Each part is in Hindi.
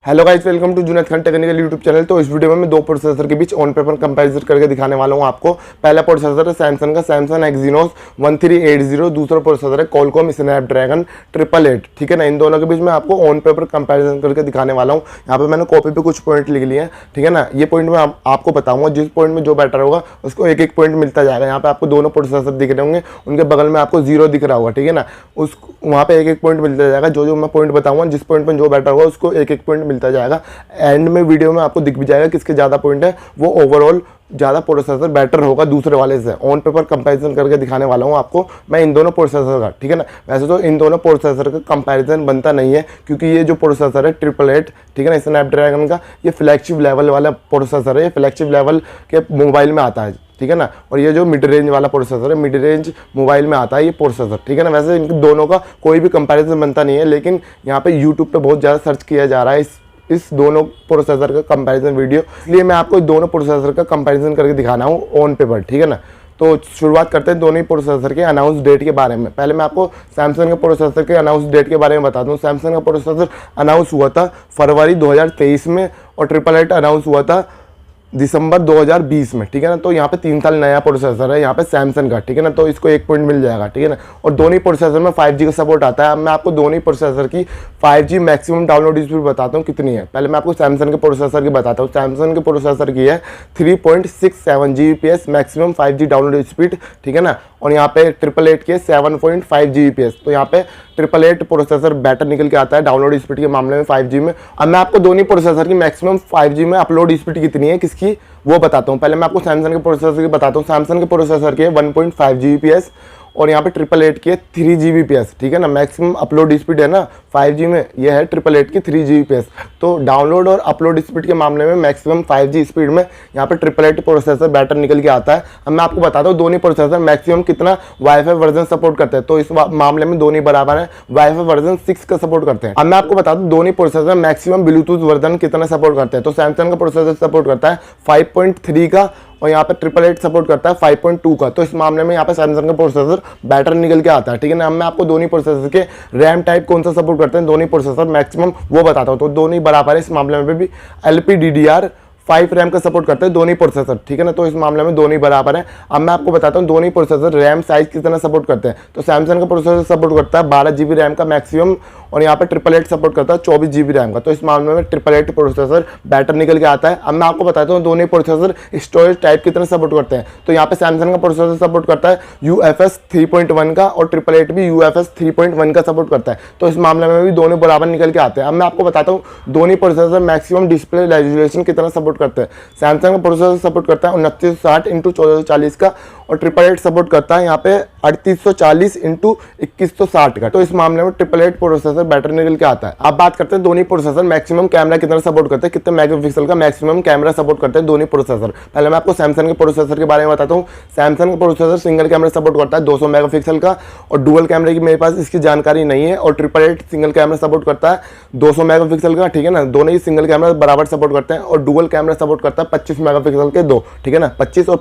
Hello guys, welcome to Junaid Khan technical YouTube channel. तो इस वीडियो में मैं दो प्रोसेसर के बीच ऑन पेपर कंपैरिजन करके दिखाने वाला हूं आपको। पहला प्रोसेसर है सैमसंग का सैमसंग एक्जीनोस 1380, दूसरा प्रोसेसर है क्वालकॉम स्नैपड्रैगन 888। ठीक है ना, इन दोनों के बीच में आपको ऑन पेपर कंपैरिजन करके दिखाने वाला हूँ। यहाँ पे मैंने कॉपी पे कुछ पॉइंट लिख लिए हैं। ठीक है ना, ये पॉइंट मैं आपको बताऊंगा, जिस पॉइंट में जो बेटर होगा उसको एक एक पॉइंट मिलता जाएगा। यहाँ पे आपको दोनों प्रोसेसर दिख रहे होंगे, उनके बगल में आपको 0 दिख रहा होगा। ठीक है ना, उस वहाँ पे एक एक पॉइंट मिलता जाएगा। जो मैं पॉइंट बताऊंगा, जिस पॉइंट पर जो बेटर होगा उसको एक एक पॉइंट मिलता जाएगा। एंड में वीडियो में आपको दिख भी जाएगा किसके ज़्यादा पॉइंट है, वो ओवरऑल ज़्यादा प्रोसेसर बेटर होगा दूसरे वाले से। ऑन पेपर कंपैरिजन करके दिखाने वाला हूँ आपको मैं इन दोनों प्रोसेसर का। ठीक है ना, वैसे तो इन दोनों प्रोसेसर का कंपैरिजन बनता नहीं है, क्योंकि ये जो प्रोसेसर है 888, ठीक है ना, स्नैपड्रैगन का, ये फ्लैगशिप लेवल वाला प्रोसेसर है। ये फ्लैगशिप लेवल के मोबाइल में आता है। ठीक है ना, और ये जो मिड रेंज वाला प्रोसेसर है, मिड रेंज मोबाइल में आता है ये प्रोसेसर। ठीक है ना, वैसे इन दोनों का कोई भी कंपैरिजन बनता नहीं है, लेकिन यहाँ पे यूट्यूब पे बहुत ज़्यादा सर्च किया जा रहा है इस दोनों प्रोसेसर का कंपैरिजन वीडियो, इसलिए मैं आपको दोनों प्रोसेसर का कंपैरिजन करके दिखाना हूँ ऑन पेपर। ठीक है ना, तो शुरुआत करते हैं दोनों ही प्रोसेसर के अनाउंस डेट के बारे में। पहले मैं आपको सैमसंग के प्रोसेसर के अनाउंस डेट के बारे में बता दूं। सैमसंग का प्रोसेसर अनाउंस हुआ था फरवरी 2023 में, और 888 अनाउंस हुआ था दिसंबर 2020 में। ठीक है ना, तो यहाँ पे 3 साल नया प्रोसेसर है यहाँ पे सैमसंग का। ठीक है ना, तो इसको एक पॉइंट मिल जाएगा। ठीक है ना, और दोनों ही प्रोसेसर में 5G का सपोर्ट आता है। अब मैं आपको दोनों ही प्रोसेसर की 5G मैक्सिमम डाउनलोड स्पीड बताता हूँ कितनी है। पहले मैं आपको सैमसंग के प्रोसेसर की बताता हूँ। सैमसंग के प्रोसेसर की है 3.67 Gbps maximum 5G download speed. ठीक है ना, और यहाँ पे 888 के 7.5 Gbps। तो यहाँ पे 888 प्रोसेसर बेटर निकल के आता है डाउनलोड स्पीड के मामले में 5G में। अब मैं आपको दोनों प्रोसेसर की मैक्सिमम 5G में अपलोड स्पीड कितनी है किसकी वो बताता हूँ। पहले मैं आपको सैमसंग के प्रोसेसर की बताता हूँ। सैमसंग के प्रोसेसर के 1.5 Gbps, और यहाँ पे 888 की 3 Gbps। ठीक है ना, मैक्सिमम अपलोड स्पीड है ना 5G में, ये है 888 की 3 Gbps। तो डाउनलोड और अपलोड स्पीड के मामले में मैक्सिमम 5G स्पीड में यहाँ पे 888 प्रोसेसर बेटर निकल के आता है। अब मैं आपको बताता हूँ दोनों प्रोसेसर मैक्सिमम कितना वाईफाई वर्जन सपोर्ट करते हैं। तो इस मामले में दोनों बराबर है, वाईफाई वर्जन 6 का सपोर्ट करते हैं। अब मैं आपको बता दूँ दोनों प्रोसेसर मैक्सिमम ब्लूटूथ वर्जन कितना सपोर्ट करते हैं। तो सैमसंग का प्रोसेसर सपोर्ट करता है 5.3 का, और यहाँ पे 888 सपोर्ट करता है 5.2 का। तो इस मामले में यहाँ पे सैमसंग का प्रोसेसर बैटर निकल के आता है। ठीक है ना, अब मैं आपको दोनों प्रोसेसर के रैम टाइप कौन सा सपोर्ट करते हैं, दोनों प्रोसेसर मैक्सिमम वो बताता हूँ। तो दोनों बराबर है इस मामले में भी। LPDDR5 रैम का सपोर्ट करते हैं दोनों प्रोसेसर। ठीक है ना, तो इस मामले में दोनों बराबर है। अब मैं आपको बताता हूँ दोनों प्रोसेसर रैम साइज कितना सपोर्ट करते हैं। तो सैमसंग का प्रोसेसर सपोर्ट करता है 12 GB रैम का मैक्सिमम, और यहाँ पे 888 सपोर्ट करता है 24 GB रैम का। तो इस मामले में 888 प्रोसेसर बैटर निकल के आता है। अब मैं आपको बताता हूँ दोनों प्रोसेसर स्टोरेज टाइप कितना सपोर्ट करते हैं। तो यहाँ पे सैमसंग का प्रोसेसर सपोर्ट करता है UFS 3.1 का, और 888 भी UFS 3.1 का सपोर्ट करता है। तो इस मामले में भी दोनों बराबर निकल के आते हैं। अब मैं आपको बताता हूँ दोनों प्रोसेसर मैक्सिमम डिस्प्ले रेजोल्यूशन कितना सपोर्ट करते हैं। सैमसंग का प्रोसेसर सपोर्ट करता है 2960x1440 का, और 888 सपोर्ट करता है यहाँ पे 3840x2160 का। तो इस मामले में 888 प्रोसेसर बैटर निकल के आता है। अब बात करते हैं दोनों प्रोसेसर मैक्सिमम कैमरा कितना सपोर्ट करते हैं, कितने मेगापिक्सल का मैक्सिमम कैमरा सपोर्ट करते हैं दोनों प्रोसेसर। पहले मैं आपको सैमसंग के प्रोसेसर के बारे में बताता हूँ। सैमसंग का प्रोसेसर सिंगल कैमरा सपोर्ट करता है 200 मेगापिक्सल का, और डुअल कैमरे की मेरे पास इसकी जानकारी नहीं है। और 888 सिंगल कैमरा सपोर्ट करता है 200 मेगापिक्सल का। ठीक है ना, दोनों ही सिंगल कैमरा बराबर सपोर्ट करते हैं, और डुअल कैमरा सपोर्ट करता है 25 मेगापिक्सल के दो। ठीक है ना, 25 और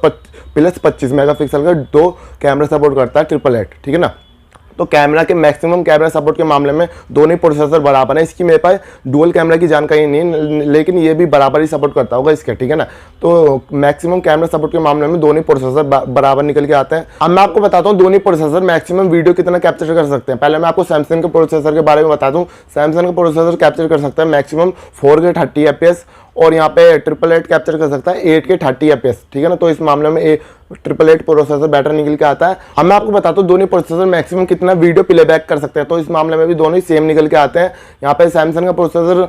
प्लस 25 मेगापिक्सल का दो कैमरा सपोर्ट करता है 888। ठीक है ना, तो कैमरा के मैक्सिमम कैमरा सपोर्ट के मामले में दोनों प्रोसेसर बराबर है। इसकी मेरे पास डुअल कैमरा की जानकारी नहीं है, लेकिन ये भी बराबर ही सपोर्ट करता होगा इसके। ठीक है ना, तो मैक्सिमम कैमरा सपोर्ट के मामले में दोनों प्रोसेसर बराबर निकल के आते हैं। अब मैं आपको बताता हूँ दोनों प्रोसेसर मैक्सिमम वीडियो कितना कैप्चर कर सकते हैं। पहले मैं आपको सैमसंग के प्रोसेसर के बारे में बता दूँ। सैमसंग का प्रोसेसर कैप्चर कर सकता है मैक्सिमम 4K 30 FPS, और यहाँ पे 888 कैप्चर कर सकता है 8K 30 FPS। ठीक है ना, तो इस मामले में 888 प्रोसेसर बैटर निकल के आता है। अब मैं आपको बताता हूँ दोनों प्रोसेसर मैक्सिमम कितना वीडियो प्लेबैक कर सकते हैं। तो इस मामले में भी दोनों ही सेम निकल के आते हैं। यहाँ पे सैमसंग का प्रोसेसर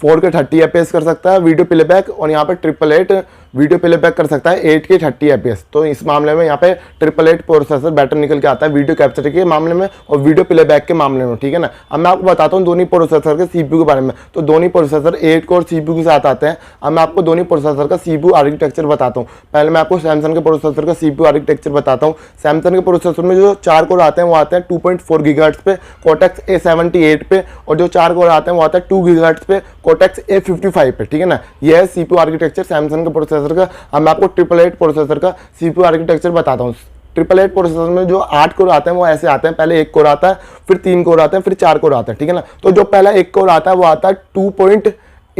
4K 30 FPS कर सकता है वीडियो प्लेबैक, और यहाँ पे 888 वीडियो प्लेबैक कर सकता है 8K 30 FPS। तो इस मामले में यहाँ पे 888 प्रोसेसर बैटर निकल के आता है वीडियो कैप्चर के मामले में और वीडियो प्लेबैक के मामले में। ठीक है ना, अब मैं आपको बताता हूँ दोनों प्रोसेसर के CPU के बारे में। तो दोनों प्रोसेसर 8 कोर CPU के साथ आते हैं। अब मैं आपको दोनों प्रोसेसर का CPU आर्किटेक्चर बताता हूँ। पहले मैं आपको सैमसंग के प्रोसेसर का CPU आर्किटेक्चर बताता हूँ। सैमसंग के प्रोसेसर में जो 4 कोर आते हैं वो आते हैं 2.4 GHz पे Cortex A78 पे, और जो 4 कोर आते हैं वो आते हैं 2 GHz पे Cortex A55 पे। ठीक है ना, यह है CPU आर्किटेक्चर सैमसंग के प्रोसेसर का। अब मैं आपको 888 प्रोसेसर का CPU आर्किटेक्चर बताता हूँ। 888 प्रोसेसर में जो 8 कोर आते हैं वो ऐसे आते हैं, पहले 1 कोर आता है, फिर 3 कोर आते हैं, फिर 4 कोर आते हैं। ठीक है ना, तो जो पहला 1 कोर आता है वो आता है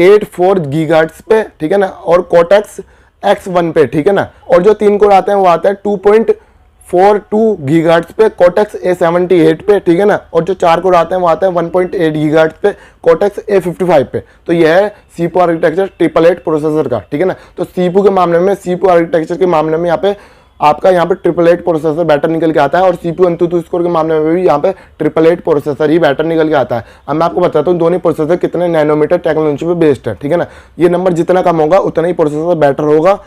2.84 गीगाहर्ट्ज पे, ठीक है ना, और कोटेक्स X1 पे, ठीक है ना। और जो 3 कोर आते हैं वो आते हैं 2.42 गीगाहर्ट्ज पे कोटेक्स A78 पे, ठीक है ना। और जो 4 कोर आते हैं वो आते हैं 1.8 गीगाहर्ट्ज पे कोटेक्स A55 पे। तो यह है CPU आर्किटेक्चर 888 प्रोसेसर का, ठीक है ना। तो CPU के मामले में, CPU आर्किटेक्चर के मामले में यहाँ पे आपका यहाँ पे 888 प्रोसेसर बेटर निकल के आता है, और CPU AnTuTu स्कोर के मामले में भी यहाँ पे 888 प्रोसेसर ही बेटर निकल के आता है। अब मैं आपको बताता हूँ दोनों प्रोसेसर कितने नैनोमीटर टेक्नोलॉजी पे बेस्ड है, ठीक है ना। ये नंबर जितना कम होगा उतना ही प्रोसेसर बेटर होगा,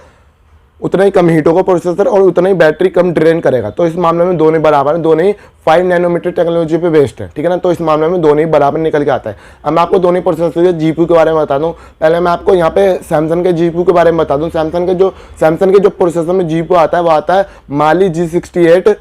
उतना ही कम हीट होगा प्रोसेसर, और उतना ही बैटरी कम ड्रेन करेगा। तो इस मामले में दोनों बराबर है, दोनों ही 5 नैनोमीटर टेक्नोलॉजी पे बेस्ड है, ठीक है ना। तो इस मामले में दोनों ही बराबर निकल के आता है। अब मैं आपको दोनों प्रोसेसर के GPU के बारे में बता दूं। पहले मैं आपको यहाँ पे सैमसंग के GPU के बारे में बता दूं। सैमसंग के जो प्रोसेसर में GPU आता है वो आता है Mali G68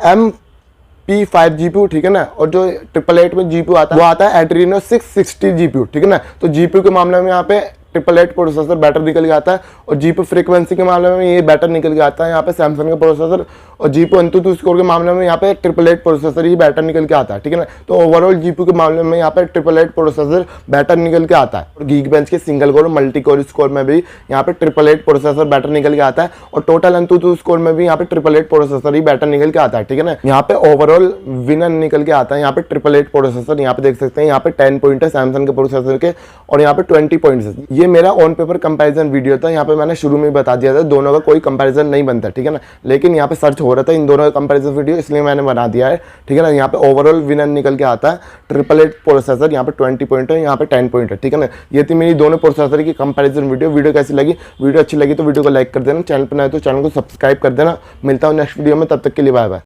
MP5 GPU, ठीक है ना। और जो 888 में GPU आता है वो आता है Adreno 660 GPU, ठीक है ना। तो GPU के मामले में यहाँ पे 888 प्रोसेसर बेटर निकल के आता है, और GPU फ्रीक्वेंसी के मामले में ये बेटर निकल के आता है यहाँ पे सैमसंग का प्रोसेसर, और GPU AnTuTu स्कोर के मामले में यहाँ पे 888 प्रोसेसर ही बेटर निकल के आता है, ठीक है ना। तो ओवरऑल GPU के मामले में यहाँ पे 888 प्रोसेसर बेटर निकल के आता है। और Geekbench के single core multi core score में भी यहाँ पे 888 प्रोसेसर बेटर निकल के आता है, और टोटल AnTuTu स्कोर में भी यहाँ पे 888 प्रोसेसर ही बेटर निकल के आता है, ठीक है ना। यहाँ पे ओवरऑल विनर निकल के आता है यहाँ पे 888 प्रोसेसर। यहाँ पे देख सकते हैं यहाँ पे 10 पॉइंट है सैमसंग के प्रोसेसर के, और यहाँ पे 20 पॉइंट्स है। ये मेरा ऑन पेपर कंपैरिजन वीडियो था। यहाँ पे मैंने शुरू में बता दिया था दोनों का कोई कंपैरिजन नहीं बनता, ठीक है ना। लेकिन यहाँ पे सर्च हो रहा था इन दोनों का कंपैरिजन वीडियो, इसलिए मैंने बना दिया है, ठीक है ना। यहाँ पे ओवरऑल विनर निकल के आता है 888 प्रोसेसर। यहाँ पे 20 पॉइंट है, यहाँ पे 10 पॉइंट है, ठीक है ना। ये थी मेरी दोनों प्रोसेसर की कंपैरिजन वीडियो। वीडियो कैसी लगी? वीडियो अच्छी लगी तो वीडियो को लाइक कर देना, चैनल पर नए तो चैनल को सब्सक्राइब कर देना। मिलता हूँ नेक्स्ट वीडियो में, तब तक के लिए बाय बाय।